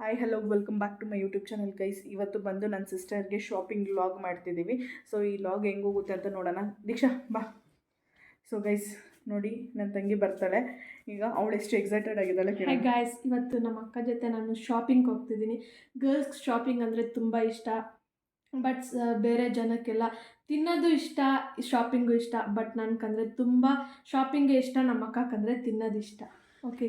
Hi hello welcome back to my YouTube channel guys. ಇವತ್ತು ಬಂದು ನನ್ನ ಸಿಸ್ಟರ್ಗೆ ಶಾಪಿಂಗ್ ವ್ಲಾಗ್ ಮಾಡ್ತಿದ್ದೀವಿ. ಸೊ ಈ ವ್ಲಾಗ್ ಹೆಂಗೆ ಹೋಗುತ್ತೆ ಅಂತ ನೋಡೋಣ. ದೀಕ್ಷಾ ಬಾ. ಸೊ ಗೈಸ್ ನೋಡಿ, ನನ್ನ ತಂಗಿ ಬರ್ತಾಳೆ ಈಗ. ಅವಳು ಎಷ್ಟು ಎಕ್ಸೈಟೆಡ್ ಆಗಿದ್ದಾಳೆ. ಹೇ ಗೈಸ್, ಇವತ್ತು ನಮ್ಮ ಅಕ್ಕ ಜೊತೆ ನಾನು ಶಾಪಿಂಗ್ ಹೋಗ್ತಿದ್ದೀನಿ. ಗರ್ಲ್ಸ್ ಶಾಪಿಂಗ್ ಅಂದರೆ ತುಂಬ ಇಷ್ಟ. ಬಟ್ ಬೇರೆ ಜನಕ್ಕೆಲ್ಲ ತಿನ್ನೋದು ಇಷ್ಟ, ಶಾಪಿಂಗು ಇಷ್ಟ. ಬಟ್ ನನಗಂದರೆ ತುಂಬ ಶಾಪಿಂಗೇ ಇಷ್ಟ, ನಮ್ಮ ಅಕ್ಕಕ್ಕಂದರೆ ತಿನ್ನೋದು ಇಷ್ಟ. ಓಕೆ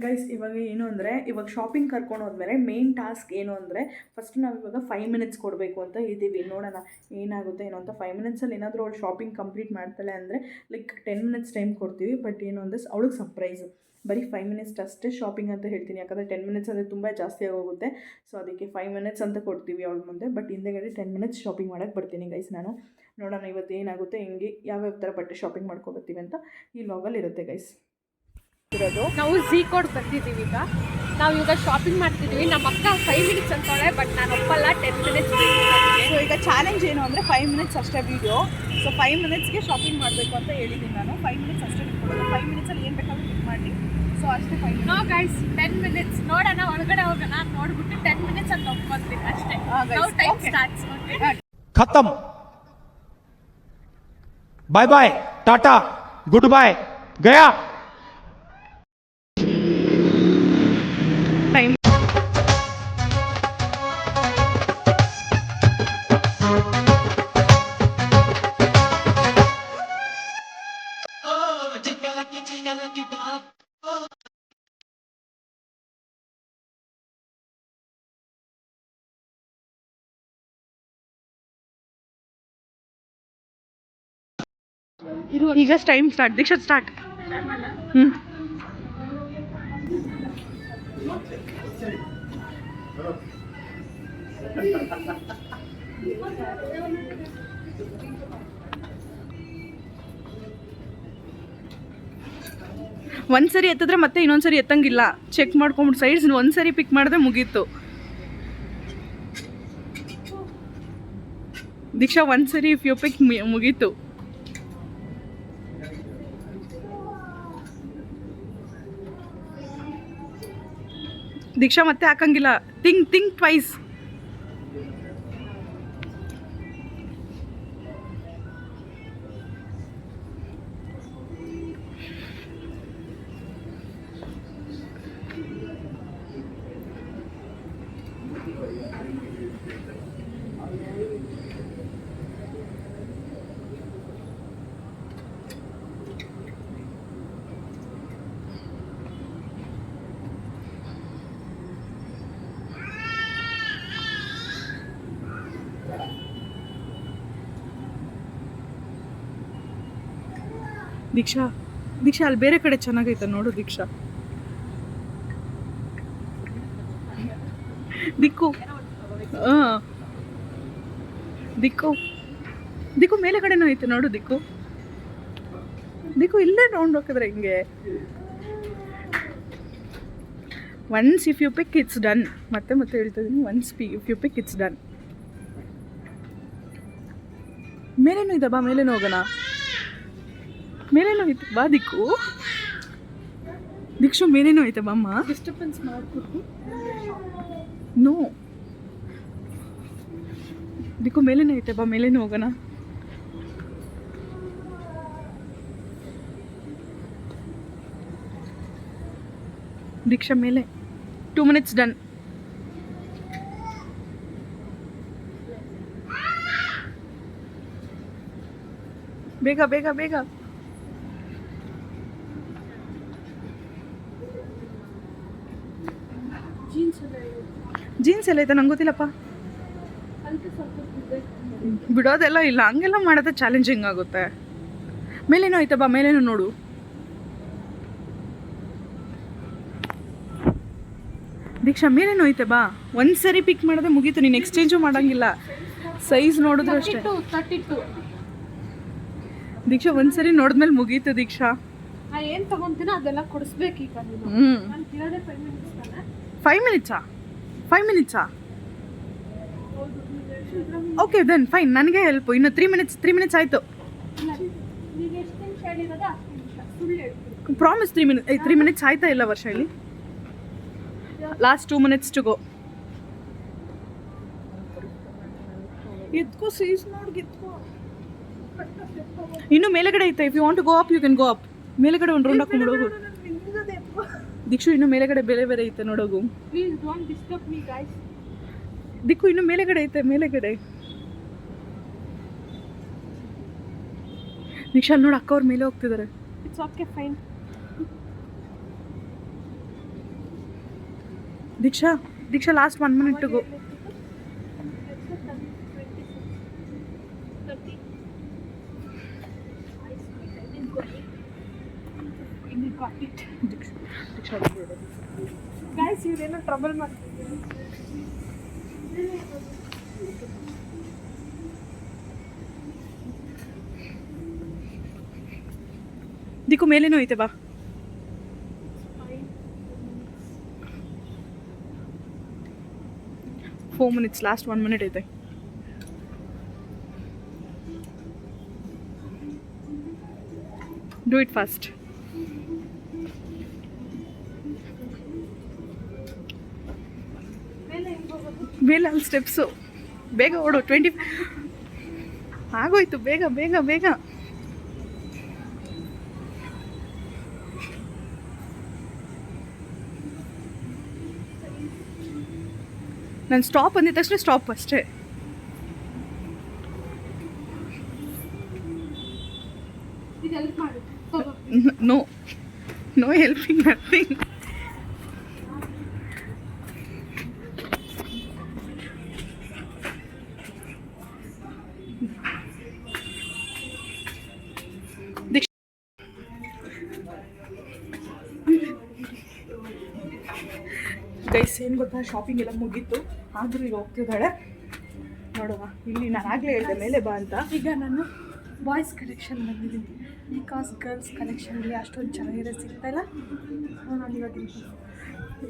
ಗೈಸ್ ಇವಾಗ ಏನು ಅಂದರೆ, ಇವಾಗ ಶಾಪಿಂಗ್ ಕರ್ಕೊಂಡು ಹೋದ್ಮೇಲೆ ಮೇನ್ ಟಾಸ್ಕ್ ಏನು ಅಂದರೆ, ಫಸ್ಟ್ ನಾವು ಇವಾಗ 5 ಮಿನಿಟ್ಸ್ ಕೊಡಬೇಕು ಅಂತ ಇದ್ದೀವಿ. ನೋಡೋಣ ಏನಾಗುತ್ತೆ ಏನೋ ಅಂತ. 5 ಮಿನಿಟ್ಸಲ್ಲಿ ಏನಾದರೂ ಅವಳು ಶಾಪಿಂಗ್ ಕಂಪ್ಲೀಟ್ ಮಾಡ್ತಾಳೆ ಅಂದರೆ ಲೈಕ್ 10 ಮಿನಿಟ್ಸ್ ಟೈಮ್ ಕೊಡ್ತೀವಿ. ಬಟ್ ಏನು ಅಂದರೆ ಅವಳಿಗೆ ಸರ್ಪ್ರೈಸು. ಬರೀ 5 ಮಿನಿಟ್ಸ್ ಅಷ್ಟೇ ಶಾಪಿಂಗ್ ಅಂತ ಹೇಳ್ತೀನಿ, ಯಾಕಂದರೆ 10 ಮಿನಿಟ್ಸ್ ಅಂದರೆ ತುಂಬ ಜಾಸ್ತಿ ಆಗೋಗುತ್ತೆ. ಸೊ ಅದಕ್ಕೆ 5 ಮಿನಿಟ್ಸ್ ಅಂತ ಕೊಡ್ತೀವಿ ಅವಳ ಮುಂದೆ. ಬಟ್ ಹಿಂದೆಗಡೆ 10 ಮಿನಿಟ್ಸ್ ಶಾಪಿಂಗ್ ಮಾಡೋಕ್ಕೆ ಬರ್ತೀನಿ ಗೈಸ್ ನಾನು. ನೋಡೋಣ ಇವತ್ತು ಏನಾಗುತ್ತೆ, ಹೆಂಗೆ ಯಾವ್ಯಾವ ಥರ ಬಟ್ಟೆ ಶಾಪಿಂಗ್ ಮಾಡ್ಕೊಬರ್ತೀವಿ ಅಂತ ಈ ವ್ಲಾಗಲ್ಲಿ ಇರುತ್ತೆ ಗೈಸ್. ನಾವು ಝೀ ಕೋಡ್ ಬಂದಿದ್ದೀವಿ. ನಾವು ಈಗ ಶಾಪಿಂಗ್ ಮಾಡ್ತಿದ್ದೀವಿ. ನಮ್ಮ ಅಕ್ಕ 5 ಮಿನಿಟ್ಸ್ ಅಂತಾಳೆ, ಬಟ್ ನಾನು ಒಪ್ಪಲ್ಲ, 10 ಮಿನಿಟ್ಸ್. ಸೊ ಈಗ ಚಾಲೆಂಜ್ ಏನು ಅಂದರೆ 5 ಮಿನಿಟ್ಸ್ ಅಷ್ಟೇ ವೀಡಿಯೋ. ಸೊ 5 ಮಿನಿಟ್ಸ್ಗೆ ಶಾಪಿಂಗ್ ಮಾಡಬೇಕು ಅಂತ ಹೇಳಿದ್ದೀನಿ ನಾನು. 5 ಮಿನಿಟ್ಸ್ ಅಷ್ಟೇ ಬಿಟ್ಕೊಡೋದು. 5 ಮಿನಿಟ್ಸಲ್ಲಿ ಏನು ಬೇಕಾದ್ರೂ ಕ್ಲಿಕ್ ಮಾಡಿ. ಸೊ ಅಷ್ಟೇ 5 ಮಿನಿಟ್ಸ್. ನೋ ಗೈಸ್, 10 ಮಿನಿಟ್ಸ್ ನೋಡೋಣ, ಒಳಗಡೆ ಹೋಗೋಣ, ನೋಡ್ಬಿಟ್ಟು 10 ಮಿನಿಟ್ಸ್ ಅಂತ ಒಪ್ಕೊಳ್ತೀನಿ ಅಷ್ಟೇ. ನಾವು ಟೈಮ್ ಸ್ಟಾರ್ಟ್ಸ್. खत्म, bye bye, tata, good bye, गया. ಟೈಮ್ ಈಗ ಟೈಮ್ ಸ್ಟಾರ್ಟ್. ದೀಕ್ಷಾ ಸ್ಟಾರ್ಟ್. ಒಂದ್ಸರಿ ಎತ್ತಿದ್ರೆ ಮತ್ತೆ ಇನ್ನೊಂದ್ಸರಿ ಎತ್ತಂಗಿಲ್ಲ. ಚೆಕ್ ಮಾಡ್ಕೊಂಬಿಟ್ಟು ಸೈಡ್ಸ್ ಒಂದ್ಸರಿ ಪಿಕ್ ಮಾಡಿದ್ರೆ ಮುಗೀತು. ದೀಕ್ಷಾ ಒಂದ್ಸರಿ ಇಫ್ ಯು ಪಿಕ್ ಮುಗೀತು. ದೀಕ್ಷಾ ಮತ್ತೆ ಹಾಕಂಗಿಲ್ಲ. Think twice. ದೀಕ್ಷಾ ಅಲ್ಲಿ ಬೇರೆ ಕಡೆ ಚೆನ್ನಾಗೈತೆ ನೋಡು ದೀಕ್ಷಾ. ದಿಕ್ಕು ದಿಕ್ಕು ಮೇಲೆ ಕಡೆನೂ ಐತೆ ನೋಡು. ದಿಕ್ಕು ಇಲ್ಲೇ ರೌಂಡ್ ಹೋಗಿದ್ರೆ ಹಿಂಗೆ. Once if you pick it's done. ಮತ್ತೆ ಹೇಳ್ತಾ ಇದ್ದೀನಿ, once if you pick it's done. ಮೇಲೇನೂ ಇದೆ ಬಾ, ಮೇಲೇನೂ ಹೋಗೋಣ. ಮೇಲೇನೂ ಐತೆ ಬಾ ದಿಕ್ಕು. ದೀಕ್ಷು ಮೇಲೇನೂ ಐತೆ ಬಾಮ್ಮ. ಡಿಸ್ಟರ್ಬೆನ್ಸ್ ಮಾಡ್ಕೊಟ್ಟು ನೋ ದಿಕ್ಕು ಮೇಲೇನೂ ಐತೆ ಬಾ, ಮೇಲೇನೂ ಹೋಗೋಣ. ದೀಕ್ಷಾ ಮೇಲೆ. 2 ಮಿನಿಟ್ಸ್ ಡನ್. ಬೇಗ ಬೇಗ ಬೇಗ. ಜೀನ್ಸ್ ಎಲ್ಲ ಐತೆ, ನಂಗೆ ಗೊತ್ತಿಲ್ಲಪ್ಪ. ಬಿಡೋದೆಲ್ಲ ಇಲ್ಲ, ಹಂಗೆಲ್ಲ ಮಾಡೋದೇ ಚಾಲೆಂಜಿಂಗ್ ಆಗುತ್ತೆ. ಮೇಲೇನೋ ಐತೆ ಬಾ, ಮೇಲೇನೋ ನೋಡು. ದೀಕ್ಷಾ ಮೇಲೇನೋ ಐತೆ ಬಾ. ಒಂದ್ಸರಿ ಪಿಕ್ ಮಾಡಿದ್ರೆ ಮುಗೀತು, ನೀನು ಎಕ್ಸ್ಚೇಂಜು ಮಾಡೋಂಗಿಲ್ಲ. ಸೈಜ್ ನೋಡಿದ್ರೆ ಅಷ್ಟೇ. 32. ದೀಕ್ಷಾ ಒಂದ್ಸರಿ ನೋಡಿದ್ಮೇಲೆ ಮುಗೀತು ದೀಕ್ಷಾ. ಏನು ತಗೊಂತೀನೋ ಅದೆಲ್ಲ ಕೊಡಿಸ್ಬೇಕು ಈಗ. 5 ಮಿನಿಟ್ಸಾ? ಓಕೆ ದೆನ್ ಫೈನ್, ನನಗೆ ಹೆಲ್ಪು. ಇನ್ನು 3 ಮಿನಿಟ್ಸ್ ಆಯಿತು. ಪ್ರಾಮಿಸ್ 3 ಮಿನಿಟ್ಸ್ ಆಯ್ತಾ ಇಲ್ಲ ವರ್ಷ ಇಲ್ಲಿ? Last 2 minutes to go. ಎತ್ಕೋ ಸೀಸ್ ನೋಡಿ ಎತ್ಕೋ. ಇನ್ನು ಮೇಲೆಗಡೆ ಐತೆ. If you want to go up you can go up. ಮೇಲೆಗಡೆ ಒಂದು ರೌಂಡ್ ಹಾಕೊಂಡು ಹೋಗು. ದೀಕ್ಷು ಇನ್ನು ಮೇಲೆಗಡೆ ಬೇರೆ ಐತೆ ನೋಡೋಗು. Please don't disturb me guys. ದಿಕ್ಕು ಇನ್ನು ಮೇಲೆಗಡೆ ಐತೆ ಮೇಲೆಗಡೆ. ದೀಕ್ಷಾ ನೋಡಿ ಅಕ್ಕ ಅವ್ರ ಮೇಲೆ ಹೋಗ್ತಿದ್ದಾರೆ. It's okay fine. Deeksha last 1 minute to go. Deeksha guys ಇವ್ರೇನೋ ಟ್ರಬಲ್ ಮಾಡ್ತಿದ್ದಾರೆ. ದಿಕ್ಕು ಮೇಲೇನೂ ಐತೆ ಬಾ. 4 minutes, last 1 minute ಐತೆ. Do it fast. ಮೇಲೆ ಅಲ್ಲಿ ಸ್ಟೆಪ್ಸು. ಬೇಗ ಓಡು. 20 ಆಗೋಯ್ತು. ಬೇಗ ಬೇಗ ಬೇಗ. ನಾನು ಸ್ಟಾಪ್ ಅಂದಿದ ತಕ್ಷಣ ಸ್ಟಾಪ್ ಅಷ್ಟೇ. ಇದು ಹೆಲ್ಪ್ ಮಾಡು. No helping, nothing. ಗೈಸ್ ಏನು ಗೊತ್ತಾ, ಶಾಪಿಂಗ್ ಎಲ್ಲ ಮುಗೀತು. ಆದರೂ ಈಗ ಹೋಗ್ತಿದ್ದಾಳೆ ನೋಡುವ. ಇಲ್ಲಿ ನಾನು ಆಗಲೇ ಹೇಳಿದೆ ಮೇಲೆ ಬಾ ಅಂತ. ಈಗ ನಾನು ಬಾಯ್ಸ್ ಕಲೆಕ್ಷನ್ ಬಂದಿದ್ದೀನಿ. ಬಿಕಾಸ್ ಗರ್ಲ್ಸ್ ಕಲೆಕ್ಷನಲ್ಲಿ ಅಷ್ಟೊಂದು ಚೆನ್ನಾಗಿರೋದು ಸಿಗ್ತಾಯಿಲ್ಲ. ನಾನು ಇವಾಗ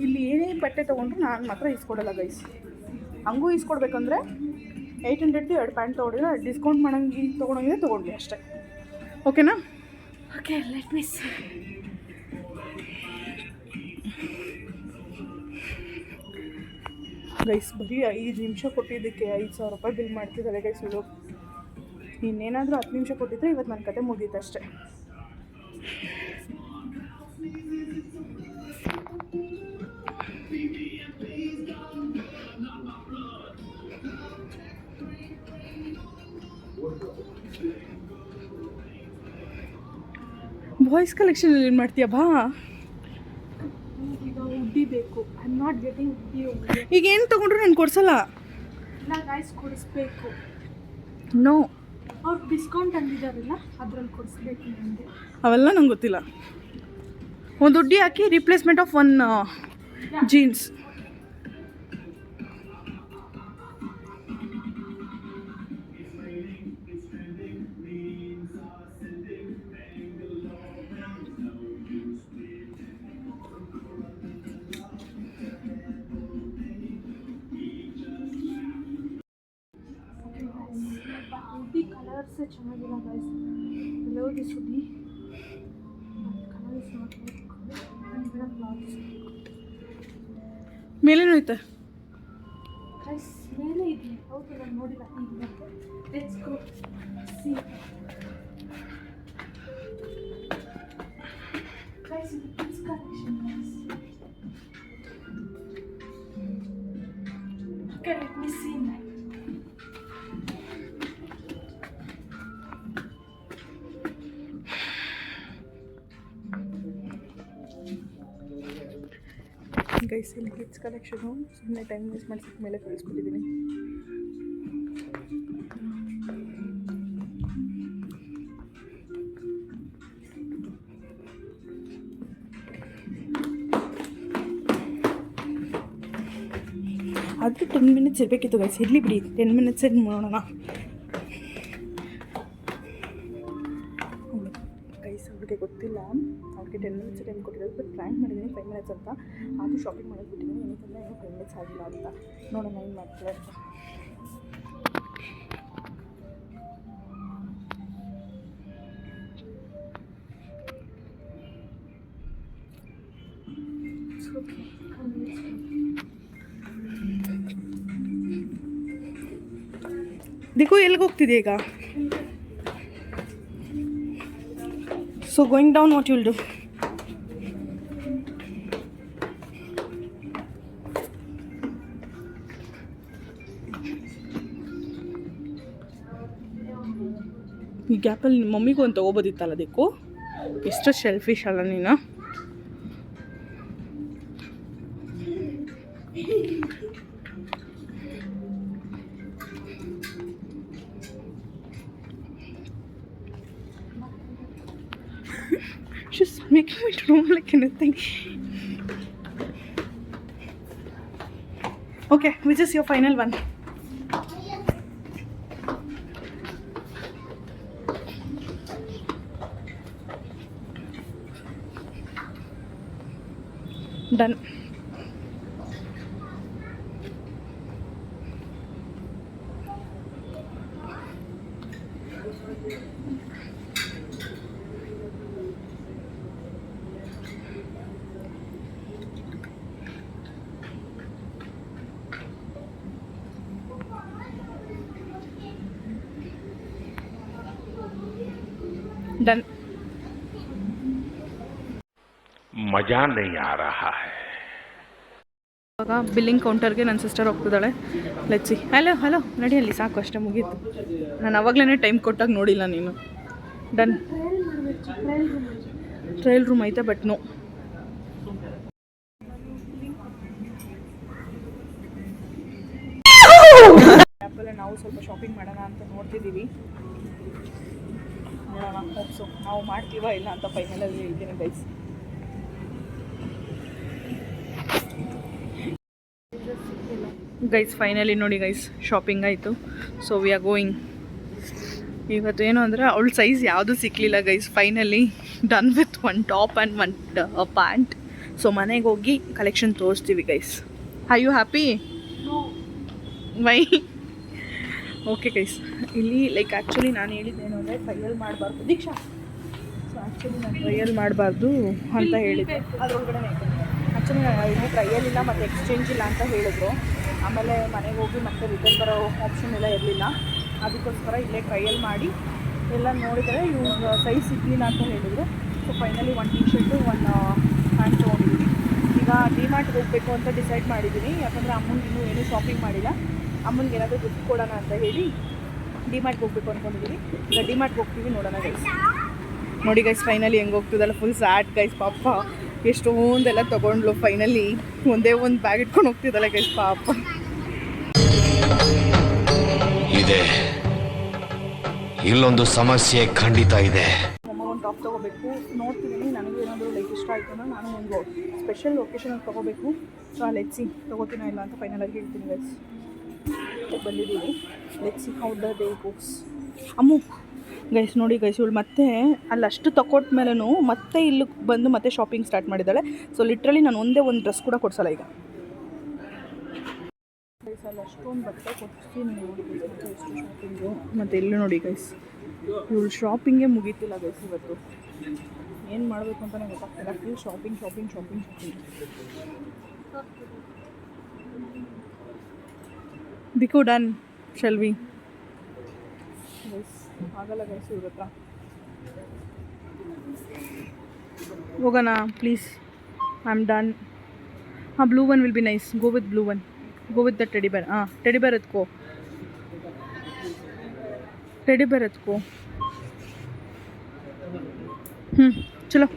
ಇಲ್ಲಿ ಏನೇ ಬಟ್ಟೆ ತೊಗೊಂಡ್ರು ನಾನು ಮಾತ್ರ ಇಸ್ಕೊಡಲ್ಲ ಗೈಸ್. ಹಂಗೂ ಇಸ್ಕೊಡ್ಬೇಕಂದ್ರೆ 800ಗೆ 2 ಪ್ಯಾಂಟ್ ತೊಗೊಂಡಿದ್ರೆ ಡಿಸ್ಕೌಂಟ್ ಮಾಡೋಂಗೆ ತೊಗೊಂಡೋಗಿದೆ ತೊಗೊಂಡ್ವಿ ಅಷ್ಟೇ. ಓಕೆನಾ? Okay, let me see. Guys ಬರೀ 5 ನಿಮಿಷ ಕೊಟ್ಟಿದ್ದಕ್ಕೆ 5,000 ರೂಪಾಯಿ ಬಿಲ್ ಮಾಡ್ತಿದ್ದಾರೆ ಗೈಸ್ ಇವರು. ಇನ್ನೇನಾದರೂ 10 ನಿಮಿಷ ಕೊಟ್ಟಿದ್ರೆ ಇವತ್ತು ನನ್ನ ಕತೆ ಮುಗೀತು ಅಷ್ಟೇ. ಬಾಯ್ಸ್ ಕಲೆಕ್ಷನಲ್ಲಿ ಏನು ಮಾಡ್ತೀಯ ಬಾ. ಈಗ ಉಡ್ಡಿ ಬೇಕು. I am not getting hoodie. ಈಗ ಏನು ತೊಗೊಂಡ್ರು ನಾನು ಕೊಡ್ಸಲ್ಲ. ಇಲ್ಲ ಗೈಸ್, ಕೊಡಿಸ್ಬೇಕು. ನೋ, ಅವ್ರು ಡಿಸ್ಕೌಂಟ್ ಅಂದಿದ್ದಾರಲ್ಲ ಅದ್ರಲ್ಲಿ ಕೊಡಿಸ್ಬೇಕು ನನಗೆ. ಅವೆಲ್ಲ ನಂಗೆ ಗೊತ್ತಿಲ್ಲ. ಒಂದು ದುಡ್ಡಿ ಹಾಕಿ ರಿಪ್ಲೇಸ್ಮೆಂಟ್ ಆಫ್ 1 ಜೀನ್ಸ್. ಉಡ್ಡಿ ಕಲರ್ಸೇ ಚೆನ್ನಾಗಿಲ್ಲ guys. Love this hoodie. Colour is not like and ಬೇಡ ಕ್ಲಾತ್ಸ್. ಮೇಲೇನು ಐತೆ ಗೈಸ್? ಮೇಲೆ ಇದೆ. ಹೌದು, ನಾನು ನೋಡಿಲ್ಲ. ಈಗ ಲೆಟ್ಸ್ ಗೋ ಸಿ. ಗೈಸ್ ಇದು kids collection guys. Okay, let me see. Guys ಇಲ್ಲಿ ಕಿಡ್ಸ್ ಕಲೆಕ್ಷನು. ಸುಮ್ಮನೆ ಟೈಮ್ ವೇಸ್ಟ್ ಮಾಡಿ ಸಿಕ್ಕ ಮೇಲೆ ಕಳಿಸ್ಬಿಟ್ಟಿದ್ದೀನಿ. ಅದು 10 minutes ಇರಬೇಕಿತ್ತು ಗೈಸ್. ಇರಲಿ ಬಿಡಿ, 10 minutes ನೋಡೋಣ. ಗೈಸ್ ಅವ್ರಿಗೆ ಗೊತ್ತಿಲ್ಲ, ಅವ್ರಿಗೆ 10 minutes ಟೈಮ್ ಕೊಟ್ಟಿರೋದು. ಬಟ್ ಪ್ಲ್ಯಾನ್ ಮಾಡಿದ್ದೀನಿ 5 minutes ಅಂತ. ಆದರೂ ಶಾಪಿಂಗ್ ಮಾಡೋದು ಬಿಟ್ಟಿದ್ದೀನಿ. ಏನಕ್ಕಂದರೆ ಇನ್ನೂ 5 minutes ಆಗಿಲ್ಲ ಅಂತ. ನೋಡೋಣ ಏನು ಮಾಡ್ತಾರೆ ಅಂತ. It's okay. ದಿಕ್ಕು ಎಲ್ಲಿಗೆ ಹೋಗ್ತಿದೆ ಈಗ? So going down what will do? ಈ ಗ್ಯಾಪಲ್ಲಿ ನಿಮ್ಮ ಮಮ್ಮಿಗೂ ಒಂದು ತೊಗೋಬೋದಿತ್ತಲ್ಲ ದಿಕ್ಕು. ಎಷ್ಟು ಶೆಲ್ಫಿಶ್ ಅಲ್ಲ ನೀನು. She's making me roam like anything. Okay, which is your final one? Done. Done. मजा नहीं आ रहा है. ಇವಾಗ ಬಿಲ್ಲಿಂಗ್ ಕೌಂಟರ್ಗೆ ನನ್ನ ಸಿಸ್ಟರ್ ಹೋಗ್ತಿದ್ದಾಳೆ. ಲೆಟ್ಸಿ. ಹಲೋ ನಡಿಯಲ್ಲಿ, ಸಾಕು ಅಷ್ಟೇ, ಮುಗೀತು. ನಾನು ಅವಾಗಲೇ ಟೈಮ್ ಕೊಟ್ಟಾಗ ನೋಡಿಲ್ಲ ನೀನು. ಡನ್. ಟ್ರಯಲ್ ರೂಮ್ ಐತೆ ಬಟ್ ನೋ. ಆ್ಯಪಲ್ಲೇ ನಾವು ಸ್ವಲ್ಪ ಶಾಪಿಂಗ್ ಮಾಡೋಣ ಅಂತ ನೋಡ್ತಿದ್ದೀವಿ. ನೋಡೋಣ, ಹೋಪ್ಸು ನಾವು ಮಾಡ್ತೀವಾ ಇಲ್ಲ ಅಂತ ಫೈನಲಲ್ಲಿ ಹೇಳ್ತೀನಿ ಗೈಸ್. ಗೈಸ್ ಫೈನಲಿ ನೋಡಿ ಗೈಸ್, ಶಾಪಿಂಗ್ ಆಯಿತು. So we are going. ಇವತ್ತು ಏನು ಅಂದರೆ ಅವಳ ಸೈಜ್ ಯಾವುದೂ ಸಿಕ್ಕಲಿಲ್ಲ guys. Finally done with one top and one pant. So ಮನೆಗೆ ಹೋಗಿ ಕಲೆಕ್ಷನ್ ತೋರಿಸ್ತೀವಿ guys. Are you happy? Why? Okay guys, ಇಲ್ಲಿ ಲೈಕ್ ಆ್ಯಕ್ಚುಲಿ ನಾನು ಹೇಳಿದ್ದೇನು ಅಂದರೆ ಟ್ರಯಲ್ ಮಾಡಬಾರ್ದು ದೀಕ್ಷಾ. ಸೊ ಆ್ಯಕ್ಚುಲಿ ನಾನು ಟ್ರಯಲ್ ಮಾಡಬಾರ್ದು ಅಂತ ಹೇಳಿದ್ದೆ. ಅದರೊಳಗಡೆ ಆ್ಯಕ್ಚುಲಿ ಇನ್ನೂ ಟ್ರಯಲ್ ಇಲ್ಲ ಮತ್ತು ಎಕ್ಸ್ಚೇಂಜ್ ಇಲ್ಲ ಅಂತ ಹೇಳಿದ್ರು. ಆಮೇಲೆ ಮನೆಗೆ ಹೋಗಿ ಮತ್ತೆ ರಿಟರ್ನ್ ಬರೋ ಆಪ್ಷನ್ ಎಲ್ಲ ಇರಲಿಲ್ಲ. ಅದಕ್ಕೋಸ್ಕರ ಇಲ್ಲೇ ಟ್ರಯಲ್ ಮಾಡಿ ಎಲ್ಲ ನೋಡಿದರೆ ಇವ್ರ ಸೈಜ್ ಸಿಗಲಿಲ್ಲ ಅಂತ ಹೇಳಿದರು. ಸೊ ಫೈನಲಿ ಒಂದು ಟೀ ಶರ್ಟು ಒಂದು ಪ್ಯಾಂಟ್ ತೊಗೊಂಡಿದ್ದೀನಿ. ಈಗ ಡಿಮಾರ್ಟ್ಗೆ ಹೋಗಬೇಕು ಅಂತ ಡಿಸೈಡ್ ಮಾಡಿದ್ದೀನಿ. ಯಾಕಂದರೆ ಅಮ್ಮನಿಗೆ ಇನ್ನೂ ಏನೂ ಶಾಪಿಂಗ್ ಮಾಡಿಲ್ಲ. ಅಮ್ಮನಿಗೆ ಏನಾದರೂ ದುಡ್ಡು ಕೊಡೋಣ ಅಂತ ಹೇಳಿ ಡಿಮಾರ್ಟ್ಗೆ ಹೋಗಬೇಕು ಅಂದ್ಕೊಂಡಿದ್ದೀನಿ. ಈಗ ಡಿಮಾರ್ಟ್ಗೆ ಹೋಗ್ತೀವಿ, ನೋಡೋಣ ಗೈಸ್. ನೋಡಿ ಗೈಸ್ ಫೈನಲಿ ಹೆಂಗೆ ಹೋಗ್ತಿದ್ದಲ್ಲ, ಫುಲ್ ಸ್ಯಾಡ್ ಗೈಸ್. ಪಾಪ ಎಷ್ಟೊಂದೆಲ್ಲ ತೊಗೊಂಡ್ಲು. ಫೈನಲಿ ಒಂದೇ ಒಂದು ಬ್ಯಾಗ್ ಇಟ್ಕೊಂಡು ಹೋಗ್ತಿದ್ದಲ್ಲ ಗೈಸ್ ಪಾಪ. ಇದೆ, ಇಲ್ಲೊಂದು ಸಮಸ್ಯೆ ಖಂಡಿತ ಇದೆ. ಅಮ್ಮ ಒಂದು ಟಾಪ್ ತೊಗೋಬೇಕು ನೋಡ್ತಿದ್ದೀನಿ. ನನಗೂ ಏನಾದರೂ ಲೈಕ್ ಇಷ್ಟ ಆಯಿತು ಅಂದರೆ ನಾನು ಒಂದು ಸ್ಪೆಷಲ್ ಲೊಕೇಶನಲ್ಲಿ ತೊಗೋಬೇಕು. ಸೊ ಲೆಟ್ಸಿ ತೊಗೋತೀನೋ ಇಲ್ಲ ಅಂತ ಫೈನಲಾಗಿ ಹೇಳ್ತೀನಿ ಗೈಸ್. ಬಂದಿದ್ದೀನಿ, let's see how the day goes. Ammu guys ನೋಡಿ ಗೈಸ್, ಇವಳು ಮತ್ತೆ ಅಲ್ಲಷ್ಟು ತಗೊಟ್ಟ ಮೇಲೂ ಮತ್ತೆ ಇಲ್ಲಿ ಬಂದು ಮತ್ತೆ ಶಾಪಿಂಗ್ ಸ್ಟಾರ್ಟ್ ಮಾಡಿದ್ದಾಳೆ. ಸೊ ಲಿಟ್ರಲಿ ನಾನು ಒಂದೇ ಒಂದು ಡ್ರೆಸ್ ಕೂಡ ಕೊಡ್ಸಲ್ಲ ಈಗ ಗೈಸ್. ಅಲ್ಲಿ ಅಷ್ಟೊಂದು ಬಟ್ಟೆ ಕೊಡ್ತೀನಿ ನೋಡಿ ಗೈಸ್. ಎಷ್ಟು ಶಾಪಿಂಗು ಮತ್ತು ಎಲ್ಲೂ ನೋಡಿ ಗೈಸ್, ಇವಳು ಶಾಪಿಂಗೇ ಮುಗೀತಿಲ್ಲ ಗೈಸ್. ಇವತ್ತು ಏನು ಮಾಡಬೇಕು ಅಂತಲೇ ಗೊತ್ತಾಗ್ತಿಲ್ಲ. Full shopping. ದಿಕ್ಕು ಡನ್ ಶೆಲ್ವಿ ಗೈಸ್. ಆಗಲ್ಲ ಗೈಸ್ ಇವ್ರ ಹತ್ರ. ಹೋಗೋಣ please. I am done. Blue one will be nice. Go with blue one. Go with the teddy ಬೇರ್. ಟೆಡಿ ಬೇರ್ ಎತ್ಕೋ. ಚಲೋ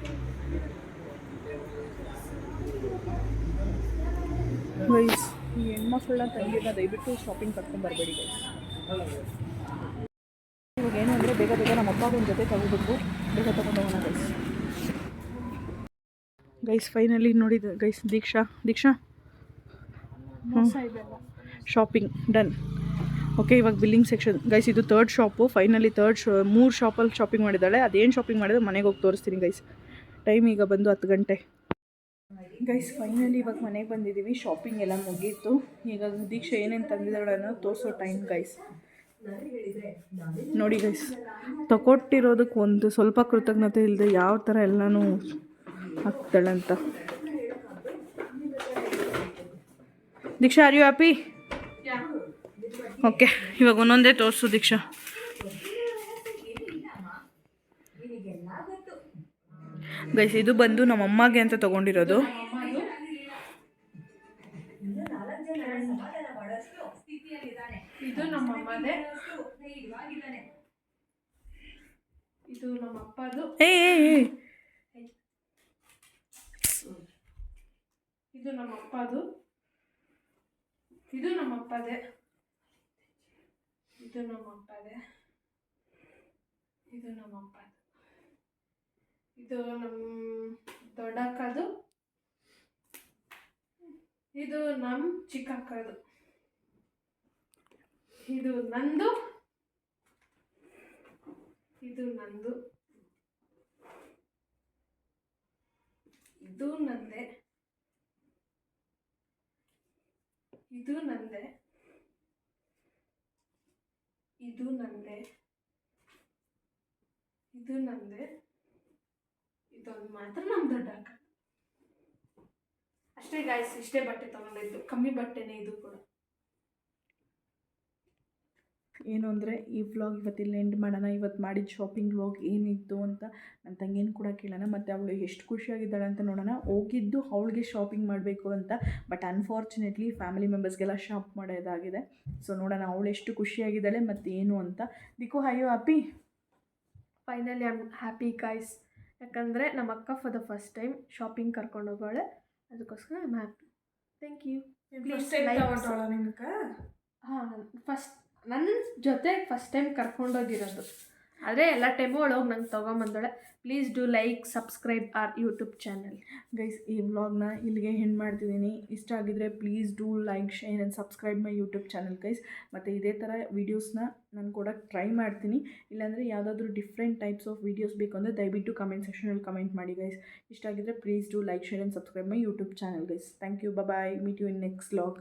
ಗೈಸ್. ಈ ಹೆಣ್ಮಕ್ಳನ್ನ ತಂಗಿನ ದಯವಿಟ್ಟು ಶಾಪಿಂಗ್ ಕರ್ಕೊಂಡ್ಬರ್ಬೇಡಿ ಗೈಸ್. ಇವಾಗ ಏನು ಅಂದರೆ ಬೇಗ ನಮ್ಮ ಅಪ್ಪನ ಜೊತೆ ತಗೋಬೇಕು. ಬೇಗ ತಗೊಂಡೋಗೋಣ ಗೈಸ್. ಗೈಸ್ ಫೈನಲಿ ನೋಡಿದ ಗೈಸ್, ದೀಕ್ಷಾ ಶಾಪಿಂಗ್ ಡನ್. ಓಕೆ, ಇವಾಗ ಬಿಲ್ಲಿಂಗ್ ಸೆಕ್ಷನ್ ಗೈಸ್. ಇದು ಥರ್ಡ್ ಶಾಪು. ಫೈನಲಿ ಮೂರು ಶಾಪಲ್ಲಿ ಶಾಪಿಂಗ್ ಮಾಡಿದ್ದಾಳೆ. ಅದೇನು ಶಾಪಿಂಗ್ ಮಾಡಿದ್ರೆ ಮನೆಗೆ ಹೋಗಿ ತೋರಿಸ್ತೀನಿ ಗೈಸ್. ಟೈಮ್ ಈಗ ಬಂದು 10 ಗಂಟೆ ಗೈಸ್. ಫೈನಲಿ ಇವಾಗ ಮನೆಗೆ ಬಂದಿದ್ದೀವಿ. ಶಾಪಿಂಗ್ ಎಲ್ಲ ಮುಗೀತು. ಈಗ ದೀಕ್ಷಾ ಏನೇನು ತಂದಿದ್ದಾಳೆ ಅನ್ನೋ ತೋರಿಸೋ ಟೈಮ್ ಗೈಸ್. ನೋಡಿ ಗೈಸ್, ತಗೊಟ್ಟಿರೋದಕ್ಕೆ ಒಂದು ಸ್ವಲ್ಪ ಕೃತಜ್ಞತೆ ಇಲ್ಲದೆ ಯಾವ ಥರ ಎಲ್ಲನೂ ಹಾಕ್ತಾಳೆ ಅಂತ. ದೀಕ್ಷಾ ಆರ್ ಯು ಹ್ಯಾಪಿ? ಓಕೆ, ಇವಾಗ ಒಂದೊಂದೇ ತೋರಿಸು ದೀಕ್ಷಾ. ಗೈಸ್, ಇದು ಬಂದು ನಮ್ಮ ಅಮ್ಮಗೆ ಅಂತ ತೊಗೊಂಡಿರೋದು. ಇದು ನಮ್ಮ ಅಮ್ಮದೇ, ಇದು ನಮ್ಮ ಅಪ್ಪದು, ಇದು ನಮ್ಮ ಅಪ್ಪದು, ಇದು ನಮ್ಮ ಅಪ್ಪದೇ, ಇದು ನಮ್ಮ ಅಪ್ಪದೇ, ಇದು ನಮ್ಮ ಅಪ್ಪದು, ಇದು ನಮ್ಮ ದೊಡ್ಡಕ್ಕದು, ಇದು ನಮ್ಮ ಚಿಕ್ಕಕ್ಕದು, ಇದು ನಂದು, ಇದು ನಂದು, ಇದು ನಂದೆ, ಇದು ನಂದೆ, ಇದು ನಂದೆ, ಇದು ನಂದೆ, ಇದೊಂದು ಮಾತ್ರ ನಮ್ಮ ದೊಡ್ಡ ಅಕ್ಕ. ಅಷ್ಟೇ ಗಾಯ್ಸ್, ಇಷ್ಟೇ ಬಟ್ಟೆ ತೊಗೊಂಡಿದ್ದು, ಕಮ್ಮಿ ಬಟ್ಟೆನೇ ಇದು ಕೂಡ. ಏನು ಅಂದರೆ ಈ ವ್ಲಾಗ್ ಇವತ್ತಿಲ್ಲಿ ಎಂಡ್ ಮಾಡೋಣ. ಇವತ್ತು ಮಾಡಿದ ಶಾಪಿಂಗ್ ವ್ಲಾಗ್ ಏನಿತ್ತು ಅಂತ ನನ್ನ ತಂಗಿನ ಕೂಡ ಕೇಳೋಣ, ಮತ್ತು ಅವಳು ಎಷ್ಟು ಖುಷಿಯಾಗಿದ್ದಾಳೆ ಅಂತ ನೋಡೋಣ. ಹೋಗಿದ್ದು ಅವಳಿಗೆ ಶಾಪಿಂಗ್ ಮಾಡಬೇಕು ಅಂತ, ಬಟ್ ಅನ್ಫಾರ್ಚುನೇಟ್ಲಿ ಫ್ಯಾಮಿಲಿ ಮೆಂಬರ್ಸ್ಗೆಲ್ಲ ಶಾಪ್ ಮಾಡೋದಾಗಿದೆ. ಸೊ ನೋಡೋಣ ಅವಳು ಎಷ್ಟು ಖುಷಿಯಾಗಿದ್ದಾಳೆ ಮತ್ತು ಏನು ಅಂತ. ದಿಕ್ಕು, have you happy? Finally I am happy guys, ಯಾಕಂದರೆ ನಮ್ಮ ಅಕ್ಕ for the first time shopping ಕರ್ಕೊಂಡು ಹೋಗೋಳೆ, ಅದಕ್ಕೋಸ್ಕರ I am happy. Thank you. ಹಾಂ, ಫಸ್ಟ್ ನನ್ನ ಜೊತೆ ಫಸ್ಟ್ ಟೈಮ್ ಕರ್ಕೊಂಡೋಗಿರೋದು, ಆದರೆ ಎಲ್ಲ ಟೈಮು ಒಳಗೆ ನಂಗೆ ತೊಗೊಂಬಂದೋಳೆ. Please do like, subscribe our YouTube channel. Guys, ಈ ವ್ಲಾಗ್ನ ಇಲ್ಲಿಗೆ ಹೆಂಡ್ ಮಾಡ್ತಿದ್ದೀನಿ. ಇಷ್ಟ ಆಗಿದ್ರೆ please do like, share and subscribe my YouTube channel guys. ಮತ್ತು ಇದೇ ಥರ ವೀಡಿಯೋಸ್ನ ನಾನು ಕೊಡೋಕ್ಕೆ ಟ್ರೈ ಮಾಡ್ತೀನಿ. ಇಲ್ಲಾಂದರೆ ಯಾವುದಾದ್ರೂ ಡಿಫ್ರೆಂಟ್ ಟೈಪ್ಸ್ ಆಫ್ ವೀಡಿಯೋಸ್ ಬೇಕು ಅಂದರೆ ದಯವಿಟ್ಟು ಕಮೆಂಟ್ ಸೆಕ್ಷನಲ್ಲಿ ಕಮೆಂಟ್ ಮಾಡಿ ಗೈಸ್. ಇಷ್ಟ ಆಗಿದ್ರೆ please do like, share and subscribe my YouTube channel guys. Thank you, bye, meet you in next vlog.